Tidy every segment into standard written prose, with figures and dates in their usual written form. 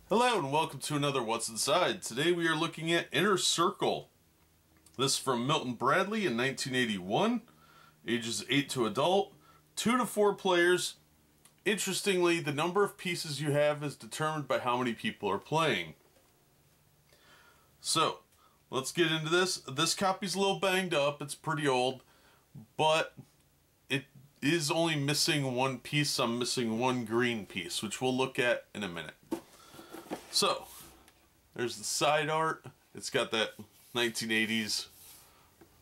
Hello and welcome to another What's Inside. Today we are looking at Inner Circle. This is from Milton Bradley in 1981. Ages 8 to adult, 2 to 4 players. Interestingly, the number of pieces you have is determined by how many people are playing. So, let's get into this. This copy's a little banged up, it's pretty old, but it is only missing one piece. I'm missing one green piece, which we'll look at in a minute. So, there's the side art. It's got that 1980s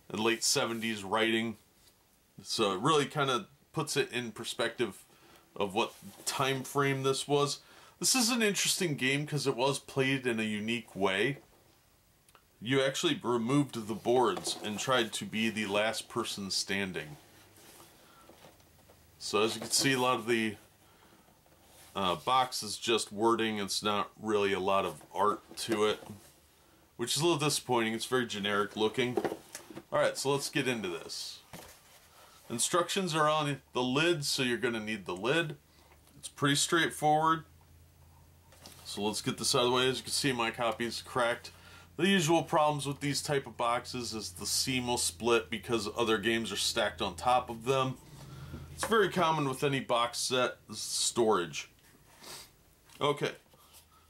and late 70s writing. So it really kind of puts it in perspective of what time frame this was. This is an interesting game because it was played in a unique way. You actually removed the boards and tried to be the last person standing. So as you can see, a lot of the box is just wording. It's not really a lot of art to it, which is a little disappointing. It's very generic looking. Alright, so let's get into this. Instructions are on the lid, so you're going to need the lid. It's pretty straightforward. So let's get this out of the way. As you can see, my copy is cracked. The usual problems with these type of boxes is the seam will split because other games are stacked on top of them. It's very common with any box set storage. Okay,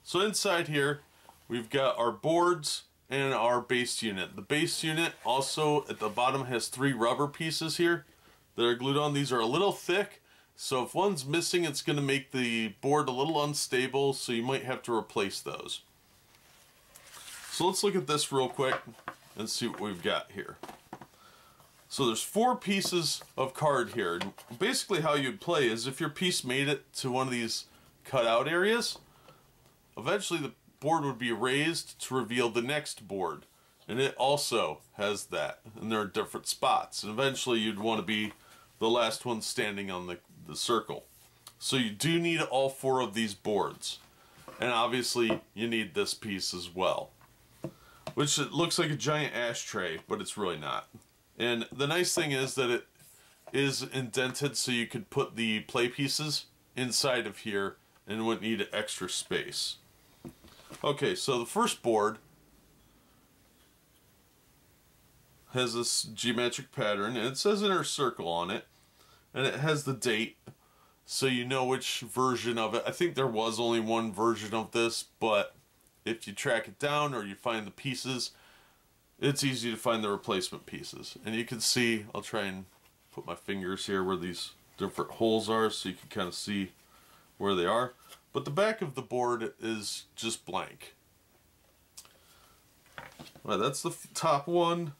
so inside here we've got our boards and our base unit. The base unit also at the bottom has 3 rubber pieces here that are glued on. These are a little thick, so if one's missing it's going to make the board a little unstable, so you might have to replace those. So let's look at this real quick and see what we've got here. So there's 4 pieces of card here. Basically how you'd play is if your piece made it to one of these cutout areas, eventually the board would be raised to reveal the next board, and it also has that, and there are different spots, and eventually you'd want to be the last one standing on the circle. So you do need all 4 of these boards, and obviously you need this piece as well, which it looks like a giant ashtray, but it's really not. And the nice thing is that it is indented, so you could put the play pieces inside of here and wouldn't need extra space. Okay, so the first board has this geometric pattern, and it says Inner Circle on it, and it has the date, so you know which version of it. I think there was only one version of this, but if you track it down or you find the pieces, it's easy to find the replacement pieces. And you can see, I'll try and put my fingers here where these different holes are so you can kind of see where they are. But the back of the board is just blank. Alright, that's the top one.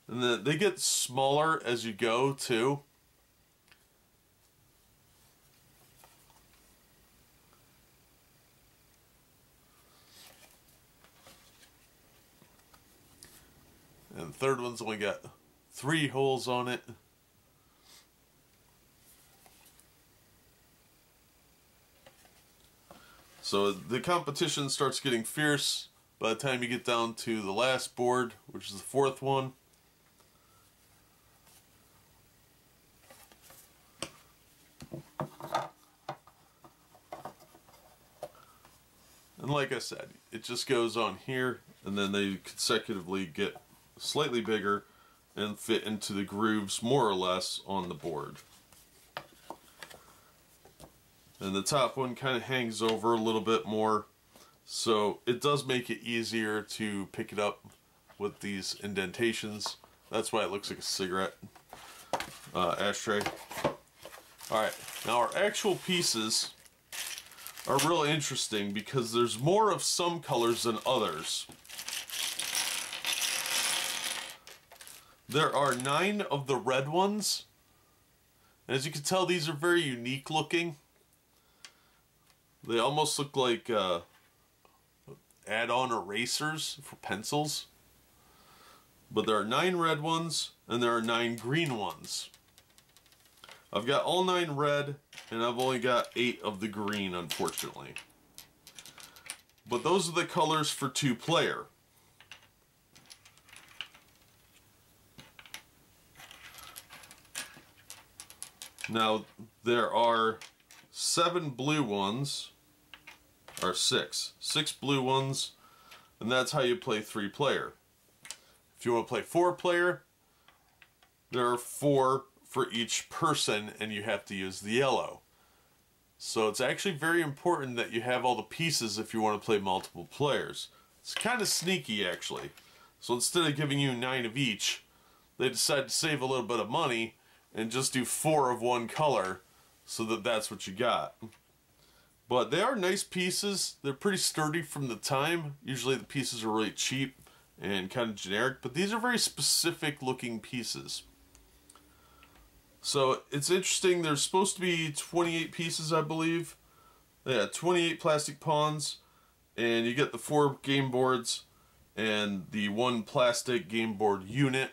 And then they get smaller as you go too. And the third one's only got 3 holes on it. So the competition starts getting fierce by the time you get down to the last board, which is the 4th one. And like I said, it just goes on here, and then they consecutively get slightly bigger and fit into the grooves more or less on the board. And the top one kind of hangs over a little bit more, so it does make it easier to pick it up with these indentations. That's why it looks like a cigarette ashtray. Alright, now our actual pieces are real interesting because there's more of some colors than others. There are 9 of the red ones, and as you can tell, these are very unique looking. They almost look like add-on erasers for pencils. But there are 9 red ones, and there are 9 green ones. I've got all 9 red, and I've only got 8 of the green, unfortunately. But those are the colors for 2-player. Now, there are 7 blue ones, are 6. 6 blue ones, and that's how you play 3-player. If you want to play 4-player, there are 4 for each person, and you have to use the yellow. So it's actually very important that you have all the pieces if you want to play multiple players. It's kind of sneaky, actually. So instead of giving you 9 of each, they decide to save a little bit of money and just do 4 of one color, so that that's what you got. But they are nice pieces. They're pretty sturdy from the time. Usually the pieces are really cheap and kind of generic, but these are very specific looking pieces. So it's interesting, there's supposed to be 28 pieces, I believe. Yeah, 28 plastic pawns, and you get the 4 game boards and the 1 plastic game board unit.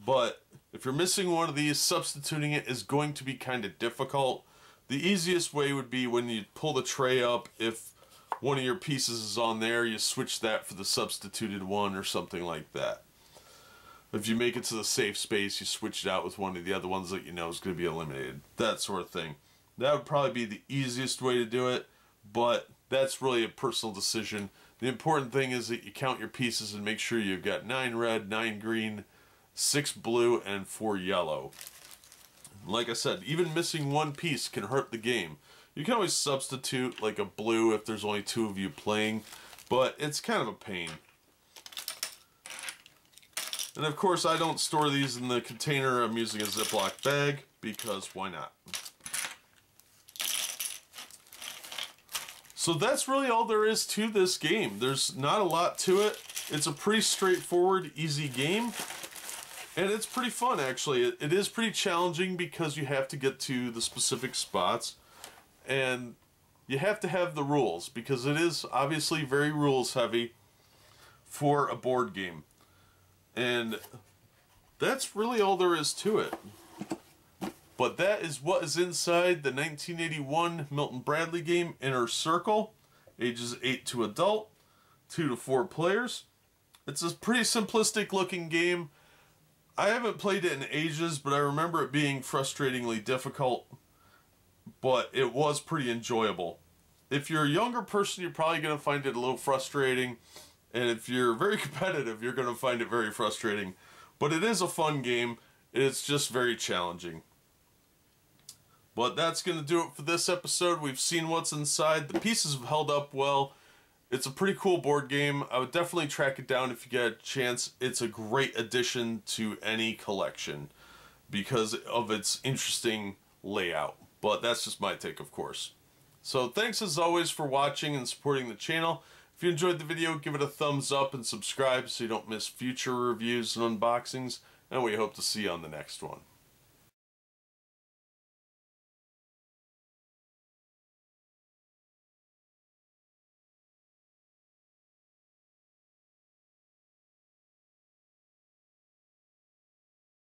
But if you're missing one of these, substituting it is going to be kind of difficult. The easiest way would be when you pull the tray up, if one of your pieces is on there, you switch that for the substituted one or something like that. If you make it to the safe space, you switch it out with one of the other ones that you know is going to be eliminated. That sort of thing. That would probably be the easiest way to do it, but that's really a personal decision. The important thing is that you count your pieces and make sure you've got 9 red, 9 green, 6 blue, and 4 yellow. Like I said, even missing one piece can hurt the game. You can always substitute like a blue if there's only 2 of you playing, but it's kind of a pain. And of course, I don't store these in the container. I'm using a Ziploc bag because why not? So that's really all there is to this game. There's not a lot to it. It's a pretty straightforward, easy game. And it's pretty fun, actually. It is pretty challenging because you have to get to the specific spots. And you have to have the rules because it is obviously very rules heavy for a board game. And that's really all there is to it. But that is what is inside the 1981 Milton Bradley game, Inner Circle. Ages 8 to adult, 2 to 4 players. It's a pretty simplistic looking game. I haven't played it in ages, but I remember it being frustratingly difficult. But it was pretty enjoyable. If you're a younger person, you're probably going to find it a little frustrating. And if you're very competitive, you're going to find it very frustrating. But it is a fun game. It's just very challenging. But that's going to do it for this episode. We've seen what's inside. The pieces have held up well. It's a pretty cool board game. I would definitely track it down if you get a chance. It's a great addition to any collection because of its interesting layout. But that's just my take, of course. So thanks as always for watching and supporting the channel. If you enjoyed the video, give it a thumbs up and subscribe so you don't miss future reviews and unboxings. And we hope to see you on the next one.